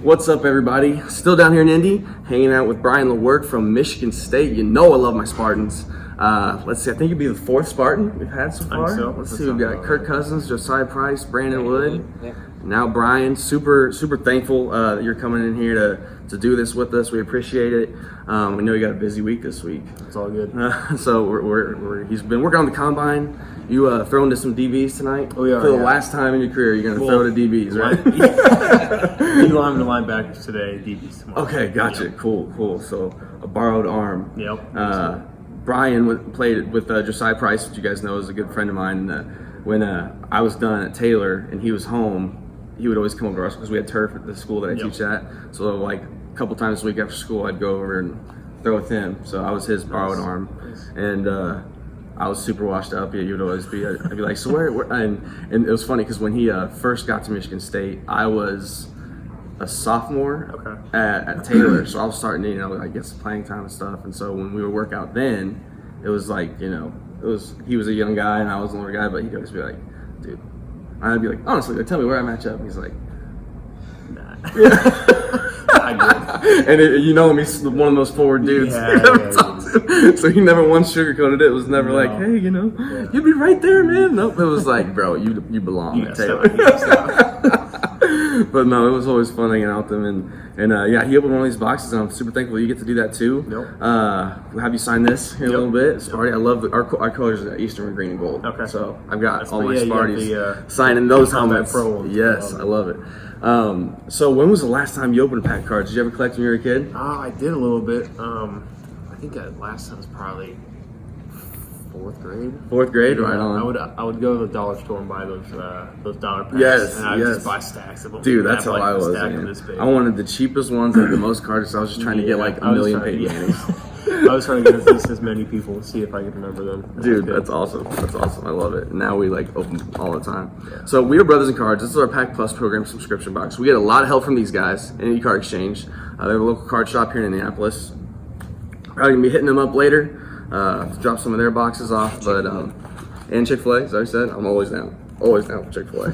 What's up, everybody? Still down here in Indy, hanging out with Brian Lewerke from Michigan State. You know I love my Spartans. Let's see, I think it'd be the fourth Spartan we've had so far. Let's see, we've got Kirk Cousins, Josiah Price, Brandon Wood. Now Brian, super thankful that you're coming in here to do this with us. We appreciate it. We know you got a busy week this week. It's all good. So he's been working on the combine. You throwing to some DBs tonight? Oh, yeah. For the last time in your career, you're going to throw to DBs, right? I'm the linebackers today, DBs tomorrow. Okay, gotcha. Yep. Cool. So a borrowed arm. Yep. Brian played with Josiah Price, which you guys know is a good friend of mine. When I was done at Taylor and he was home, he would always come over to us because we had turf at the school that I teach at. So like a couple times a week after school, I'd go over and throw with him. So I was his borrowed arm, and I was super washed up. Yeah, you would always be. I'd be like, so where? And it was funny because when he first got to Michigan State, I was a sophomore at Taylor, so I was starting to get some playing time and stuff. And so when we would work out, then it was like he was a young guy and I was an older guy, but he'd always be like, dude. I'd be like, honestly, tell me where I match up. And he's like, nah. And he's one of those forward dudes. So he never once sugarcoated it. It was never like, hey, you'd be right there, man. Nope. It was like, bro, you belong at Taylor. But no, it was always fun hanging out with him. And he opened one of these boxes, and I'm super thankful you get to do that too. We'll have you sign this here in a little bit. Sparty, I love our colors are Eastern green and gold. Okay. So I've got all my Sparties signing those helmets. Yes, I love it. So when was the last time you opened a pack of cards? Did you ever collect when you were a kid? I did a little bit. I think that last time was probably fourth grade. Fourth grade, right on. I would go to the dollar store and buy those dollar packs. Yes, and I would just buy stacks of them. Dude, that's how I was. I wanted the cheapest ones and the most cards. So I was just trying to get like a million paid games. I was trying to get as many people to see if I could remember them. Dude, that's awesome. That's awesome. I love it. Now we open them all the time. Yeah. So we are Brothers in Cards. This is our Pack Plus program subscription box. We get a lot of help from these guys in Any Card Exchange. They have a local card shop here in Indianapolis. Probably gonna be hitting them up later. To drop some of their boxes off, but and Chick-fil-A, as I said, I'm always down for Chick-fil-A.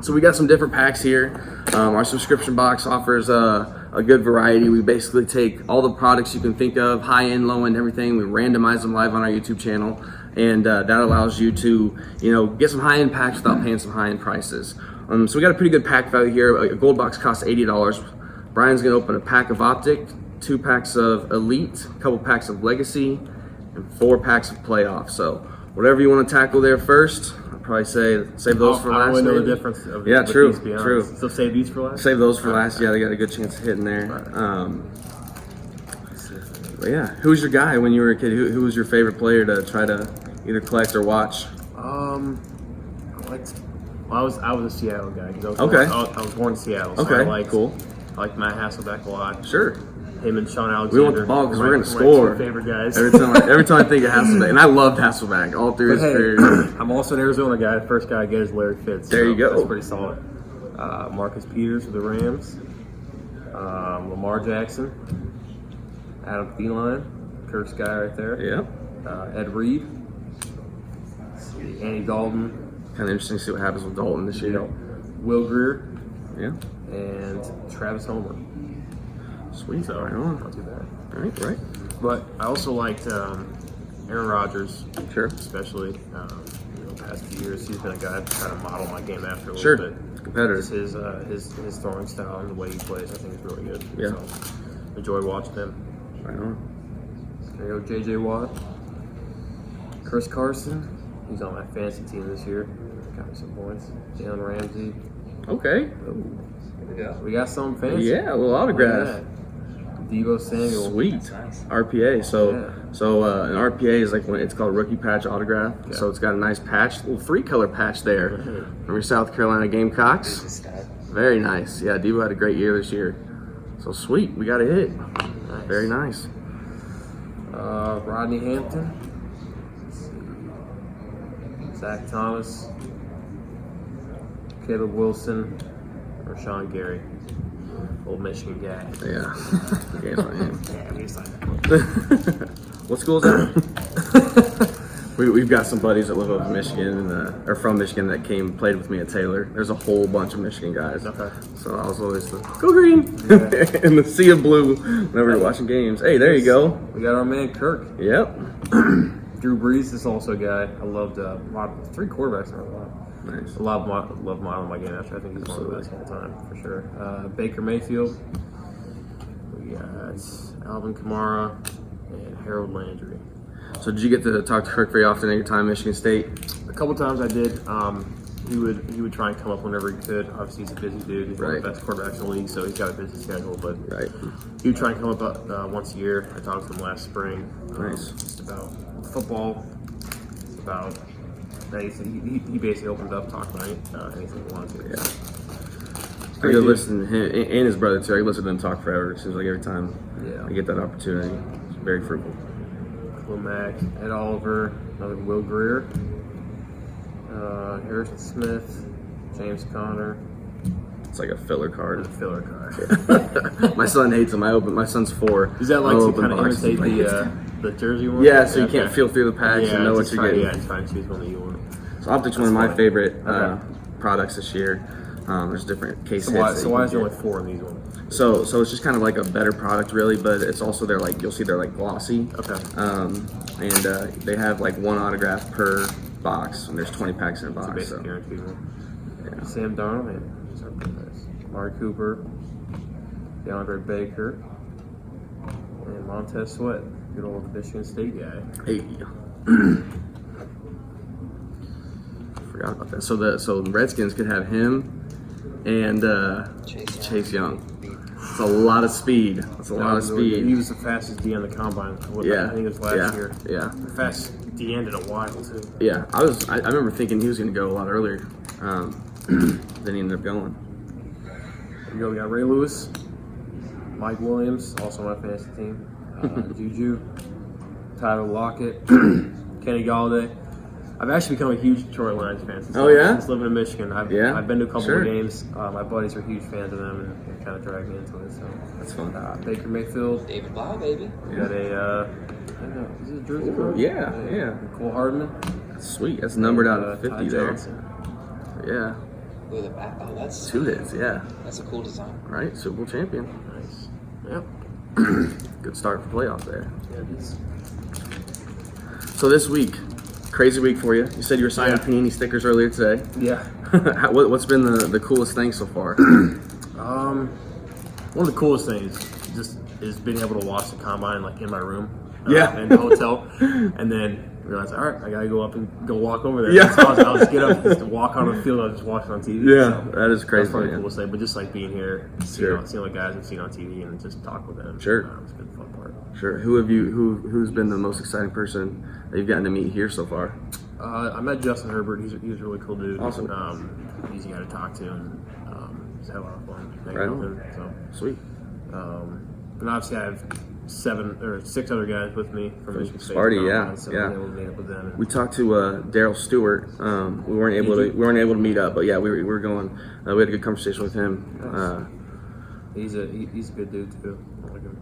So we got some different packs here. Our subscription box offers a good variety. We basically take all the products you can think of, high end, low end, everything. We randomize them live on our YouTube channel, and that allows you to get some high end packs without paying some high end prices. So we got a pretty good pack value here. A gold box costs $80. Brian's gonna open a pack of Optic, 2 packs of Elite, a couple packs of Legacy, and 4 packs of Playoff. So whatever you want to tackle there first, I'd probably say save those for last. I don't know the difference. True. So save these for last? Save those for last. Yeah, they got a good chance of hitting there. But yeah, who was your guy when you were a kid? Who was your favorite player to try to either collect or watch? I was a Seattle guy. I was born in Seattle. So cool. I liked Matt Hasselbeck a lot. Sure. Him and Sean Alexander. We want the ball because we're going to score. My favorite guys. Every time I think of Hasselbeck, and I loved Hasselbeck all through his career. I'm also an Arizona guy. The first guy I get is Larry Fitz. There you go. That's pretty solid. Marcus Peters for the Rams. Lamar Jackson. Adam Thielen. Kirk's guy right there. Yep. Ed Reed. Andy Dalton. Kind of interesting to see what happens with Dalton this year. Will Greer. Yeah. And Travis Homer. Sweet. So, right on. Not too bad. Right. But I also liked Aaron Rodgers. Sure. Especially the past few years. He's been a guy to kind of model my game after a little bit. Competitor. His throwing style and the way he plays, I think, is really good. Yeah. So, enjoy watching him. Right on. There you go, J.J. Watt. Chris Carson. He's on my fantasy team this year. Got me some points. Jalen Ramsey. Okay. We got some fancy. Yeah, a little autograph. Deebo Samuel. Sweet. Nice. RPA. So an RPA is like when it's called rookie patch autograph. Yeah. So it's got a nice patch, little 3-color patch there from your South Carolina Gamecocks. Very nice. Yeah, Deebo had a great year this year. So sweet. We got a hit. Nice. Very nice. Rodney Hampton. Zach Thomas. Caleb Wilson. Or Sean Gary. Old Michigan guy. Yeah. Game's on him. Yeah, we signed that. What school is that? We've got some buddies that live up in Michigan or from Michigan that played with me at Taylor. There's a whole bunch of Michigan guys. Okay. So I was always the go green Yeah. in the sea of blue whenever you're watching games. Hey, there you go. We got our man Kirk. Yep. Drew Brees is also a guy I loved. Three quarterbacks in a row. Nice. I love modeling my game after. I think he's one of the best of all time for sure. Baker Mayfield. We got Alvin Kamara and Harold Landry. So did you get to talk to Kirk very often at your time at Michigan State? A couple times I did. He would try and come up whenever he could. Obviously, he's a busy dude. He's one of the best quarterbacks in the league, so he's got a busy schedule. But he would try and come up once a year. I talked to him last spring. Nice. Just about football, about anything. He basically opened up, talked about anything he wanted to. Yeah. I could listen to him and his brother too. I could listen to them talk forever. It seems like every time I get that opportunity. It's very fruitful. Mack, Ed Oliver, another Will Greer, Harrison Smith, James Conner. It's like a filler card. Filler card. My son hates them. My son's 4. Is that like I'll to open kind of boxes imitate like the jersey one? Yeah, so you can't feel through the packs and know what you're getting. Yeah, just try and choose one that you want. So Optic's one of my favorite products this year. There's different case hits. So why is there only 4 in these ones? So it's just kind of like a better product, really, but it's also you'll see they're like glossy. Okay. And they have like 1 autograph per box, and there's 20 packs in a box. It's a basic guaranteed one. Yeah. Sam Darnold, these are pretty nice. Amari Cooper, DeAndre Baker, and Montez Sweat, good old Michigan State guy. Hey. Forgot about that. So the Redskins could have him and Chase Young. It's a lot of speed. That's a lot of speed. He was the fastest D on the combine. I think it was last year. Yeah. The fastest D end in a while too. Yeah. I remember thinking he was going to go a lot earlier. Then he ended up going. Here we go. We got Ray Lewis, Mike Williams, also my fantasy team. Juju, Tyler Lockett, Kenny Galladay. I've actually become a huge Detroit Lions fan since living in Michigan. I've been to a couple of games. My buddies are huge fans of them and kind of dragged me into it. So that's fun. Baker Mayfield, David Blau, baby. We got a is it a jersey card? Yeah. Cole Hardman. That's sweet. That's numbered out of 50 Ty there. Johnson. Yeah. With a back. Oh, that's 2 hits. Yeah. That's a cool design. Right. Super Bowl champion. Nice. Yep. Good start for playoff there. Yeah, it is. So this week, crazy week for you. You said you were signing Panini stickers earlier today. Yeah. What's been the coolest thing so far? One of the coolest things is being able to watch the combine like in my room. In the hotel, and then realize, all right, I gotta go up and go walk over there. Yeah. So I'll just get up and just walk on the field. I'll just watch it on TV. Yeah, so that is crazy. That's probably the coolest thing. But just like being here, Sure. seeing the guys I've seen on TV and just talk with them. Sure. It's been the fun part. Sure. Who's been the most exciting person that you've gotten to meet here so far? I met Justin Herbert. He's a really cool dude. Awesome. Easy guy to talk to, and he's had a lot of fun hanging Right out on. with him. So. Sweet. And obviously I have 7 or 6 other guys with me from Michigan State. Sparty, So yeah. being able to meet up with them. We talked to Daryl Stewart. We weren't able to meet up, but yeah, we were going. We had a good conversation with him. He's a good dude too. I like him.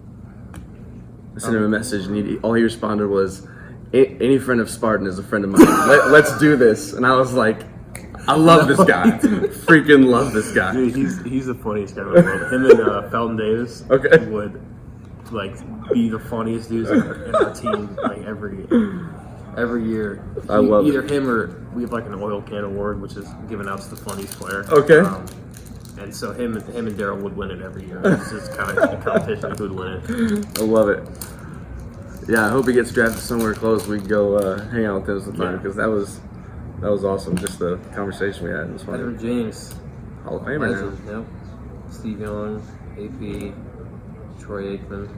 I sent him a message, and all he responded was, "Any friend of Spartan is a friend of mine. Let's do this." And I was like, "I love this guy. Freaking love this guy." Dude, he's the funniest guy in the world. Him and Felton Davis would be the funniest dudes in our team every year. I love either him or we have an oil can award, which is given out to the funniest player. Okay. And so him and Daryl would win it every year. It's just kind of a competition who would win it. I love it. Yeah, I hope he gets drafted somewhere close. We can go hang out with him sometime because that was awesome. Just the conversation we had. It was fun. Edward James, Hall of Famer now. Yep. Steve Young, AP, Troy Aikman,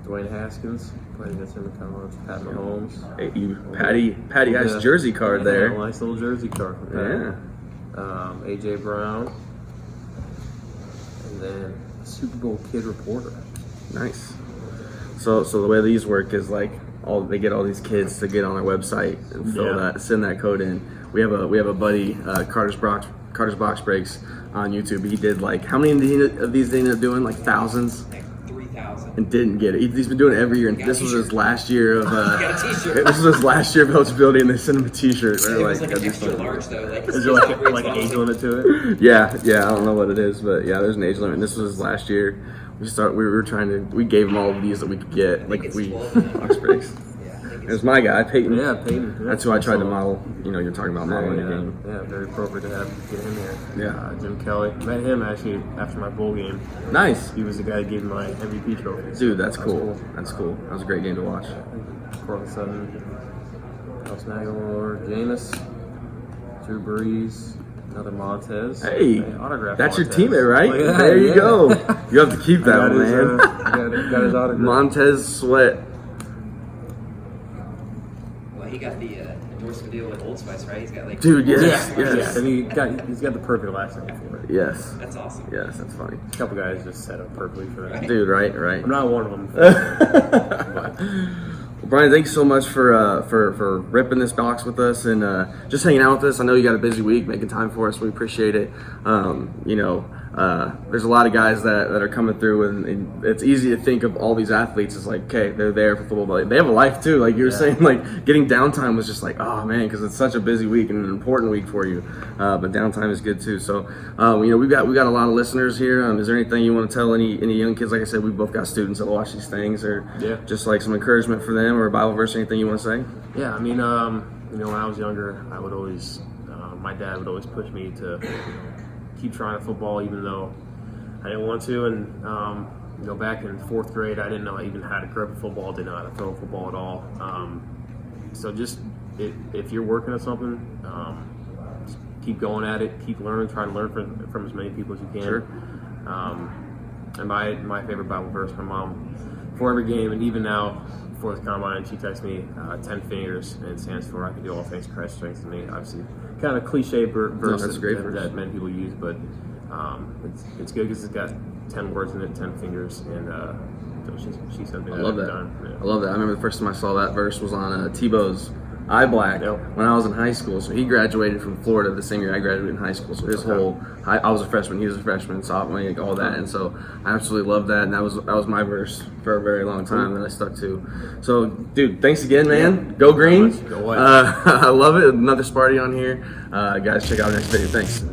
Dwayne Haskins, played against him in college. Pat Mahomes. Hey, Patty has jersey card there. A nice little jersey card from Pat. Yeah. AJ Brown, and then a Super Bowl kid reporter. Nice. So the way these work is like they get all these kids to get on their website and send that code in. We have a buddy, Carter's Box Breaks on YouTube. He did like how many of these did he end up doing? Like thousands. Like 3,000. And didn't get it. He's been doing it every year. And this was his last year of. Got a t-shirt. This was his last year of eligibility, and they sent him a T-shirt. It was like an extra large though. Like, Is there like an age limit to it? Yeah. I don't know what it is, but yeah, there's an age limit. And this was his last year. We gave him all of these that we could get. Like it's we 12 now. box breaks. Yeah, I think It was my guy, Peyton. Yeah, Peyton. Yeah. That's who I tried to model. You know, you're talking about modeling the game. Yeah, very appropriate to get him here. Yeah. Jim Kelly. Met him actually after my bowl game. Nice. He was the guy that gave me my MVP trophy. Dude, that's cool. That's cool. That was a great game to watch. Cortland Sutton, Alex Nagelor, Jameis, Drew Brees, another Montez. Hey, autograph. that's your Montez. teammate, right? Look at that, There you yeah. go. You have to keep that Got one, his, man. got his autograph. Montez Sweat. Well, he got the endorsement deal with Old Spice, right? He's got like. Dude, yes. Yeah, Yes. and he's got the perfect last name for it. Yes. That's awesome. Yes, that's funny. A couple guys just set up perfectly for that. Dude, right. I'm not one of them. But Well, Brian, thanks so much for ripping this box with us and just hanging out with us. I know you got a busy week, making time for us. We appreciate it. There's a lot of guys that are coming through, and it's easy to think of all these athletes as like, okay, they're there for football, but they have a life too. Like you were saying, like getting downtime was just like, oh man, because it's such a busy week and an important week for you. But downtime is good too. So, we've got a lot of listeners here. Is there anything you want to tell any young kids? Like I said, we both got students that watch these things, or just like some encouragement for them, or a Bible verse, anything you want to say? yeah, I mean, when I was younger, I would always, my dad would always push me to keep trying to football, even though I didn't want to. And back in fourth grade, I didn't know even how to grip a football, didn't know how to throw a football at all. So just if you're working at something, just keep going at it, keep learning, try to learn from as many people as you can. Sure. And my favorite Bible verse, my mom, for every game, and even now before the combine, she texts me 10 fingers, and it stands for I can do all things in Christ strengthens me. Obviously, kind of cliche verse that's a great verse. that many people use, but it's good because it's got 10 words in it, 10 fingers, and she's something I that love I've that. done. Yeah. I love that. I remember the first time I saw that verse was on Tebow's Eye Black when I was in high school. So he graduated from Florida the same year I graduated in high school. So his whole, I was a freshman, he was a freshman, sophomore, like all that. And so I absolutely loved that. And that was my verse for a very long time that I stuck to. So, dude, thanks again, man. Yeah. Go Green. Go White. I love it. Another Sparty on here. Guys, check out our next video. Thanks.